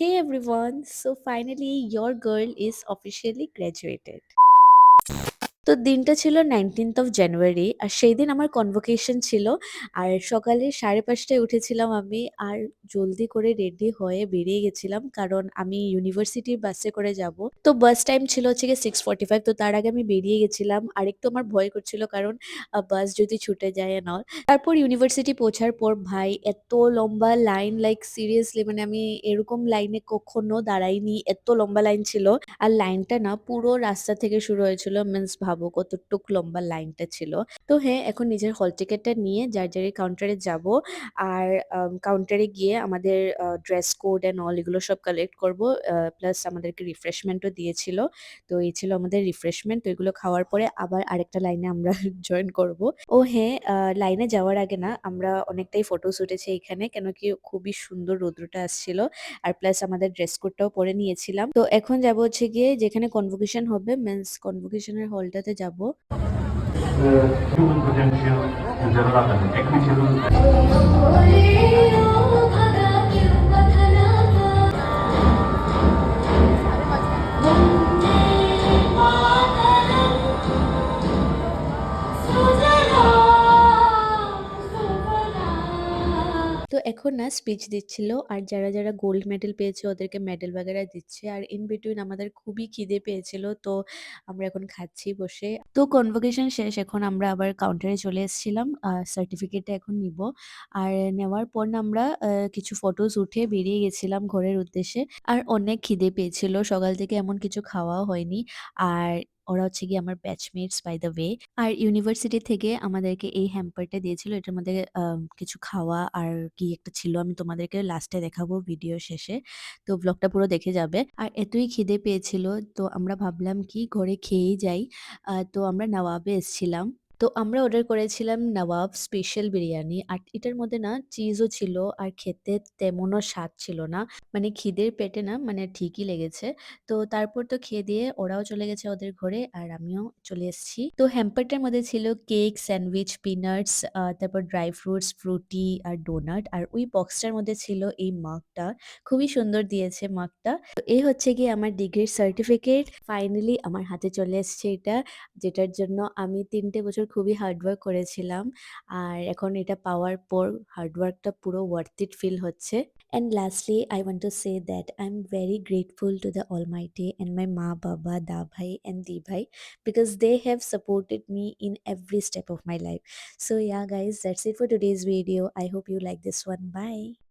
Hey everyone, so finally your girl is officially graduated. তো দিনটা ছিল 19th অফ জানুয়ারি আর সেই দিন আমার কনভোকেশন ছিল। আর সকালে 5:30টায় উঠেছিলাম আমি আর জলদি করে রেডি হয়ে বেরিয়ে গেছিলাম কারণ আমি ইউনিভার্সিটির বাসে করে যাব। তো বাস টাইম ছিল হচ্ছে গিয়ে 6:45, তো তার আগে আমি বেরিয়ে গেছিলাম আর একটু আমার ভয় করছিল কারণ বাস যদি ছুটে যায় না। তারপর ইউনিভার্সিটি পৌঁছার পর ভাই এত লম্বা লাইন, লাইক সিরিয়াসলি মানে আমি এরকম লাইনে কখনো দাঁড়াইনি, এত লম্বা লাইন ছিল। আর লাইনটা না পুরো রাস্তা থেকে শুরু হয়েছিল, মিন্স ভাবো কতটুক লম্বা লাইনটা ছিল। তো হ্যাঁ, এখন নিজের হল টিকেটটা নিয়ে যার যার কাউন্টারে যাব আর কাউন্টারে গিয়ে আমাদের ড্রেস কোড অ্যান্ড অল এগুলো সব কালেক্ট করব। প্লাস আমাদেরকে রিফ্রেশমেন্টও দিয়েছিল। তো এই ছিল আমাদের রিফ্রেশমেন্ট। তো এগুলো খাওয়ার পরে আবার আরেকটা লাইনে আমরা জয়েন করব। ও হ্যাঁ, লাইনে যাওয়ার আগে না আমরা অনেকটাই ফটোস উঠেছি এখানে, কেন কি খুবই সুন্দর রৌদ্রটা আসছিল। আর প্লাস আমাদের ড্রেস কোডটাও পরে নিয়েছিলাম। তো এখন যাব হচ্ছে গিয়ে যেখানে কনভোকেশন হবে, মিন্স কনভোকেশনের হলটাতে যাব। human potential to develop as a technical তো এখন না স্পিচ দিচ্ছিল আর যারা যারা গোল্ড মেডেল পেয়েছে ওদেরকে মেডেল বাগেরা দিচ্ছে আর ইন বিটুইন আমাদের খুবই খিদে পেয়েছিল, তো আমরা এখন খাচ্ছি বসে। তো কনভোকেশন শেষ, এখন আমরা আবার কাউন্টারে চলে এসেছিলাম সার্টিফিকেটটা এখন নিব। আর নেওয়ার পর না আমরা কিছু ফটোস উঠে বেরিয়ে গেছিলাম ঘরের উদ্দেশ্যে। আর অনেক খিদে পেয়েছিল, সকাল থেকে এমন কিছু খাওয়াও হয়নি। আর ওরা হচ্ছে গিয়ে আমার ব্যাচমেটস বাই দ্য ওয়ে। আর ইউনিভার্সিটি থেকে আমাদেরকে এই হ্যাম্পারটা দিয়েছিল, এটার মধ্যে কিছু খাওয়া আর কি একটা ছিল, আমি তোমাদেরকে লাস্টে দেখাবো ভিডিও শেষে। তো ব্লগটা পুরো দেখে যাবে। আর এতই খিদে পেয়েছিল, তো আমরা ভাবলাম কি ঘরে খেয়েই যাই। তো আমরা নওয়াবে এসেছিলাম। তো আমরা অর্ডার করেছিলাম নবাব স্পেশাল বিরিয়ানি আর এটার মধ্যে না চিজও ছিল আর খেতে তেমনও স্বাদ ছিল না। মানে খিদের পেটে না মানে ঠিকই লেগেছে। তো তারপর তো খেয়ে দিয়ে ওরাও চলে গেছে ওদের ঘরে আর আমিও চলে এসেছি। তো হ্যাম্পারটার মধ্যে ছিল কেক, স্যান্ডউইচ, পিনাটস, তারপর ড্রাই ফ্রুটস, ফ্রুটি আর ডোনাট। আর ওই বক্সটার মধ্যে ছিল এই মাগটা। খুবই সুন্দর দিয়েছে মাগটা। তো এই হচ্ছে গিয়ে আমার ডিগ্রির সার্টিফিকেট। ফাইনালি আমার হাতে চলে এসেছে এটা, যেটার জন্য আমি 3টে বছর খুবই হার্ডওয়ার্ক করেছিলাম। আর এখন এটা পাওয়ার পর হার্ডওয়ার্কটা পুরো ওয়ার্থ ইট ফিল হচ্ছে। And lastly, I want to say that I'm very grateful to the Almighty and my Ma, Baba, Da Bhai, and Di Bhai because they have supported me in every step of my life. So, yeah, guys, that's it for today's video. I hope you like this one. Bye.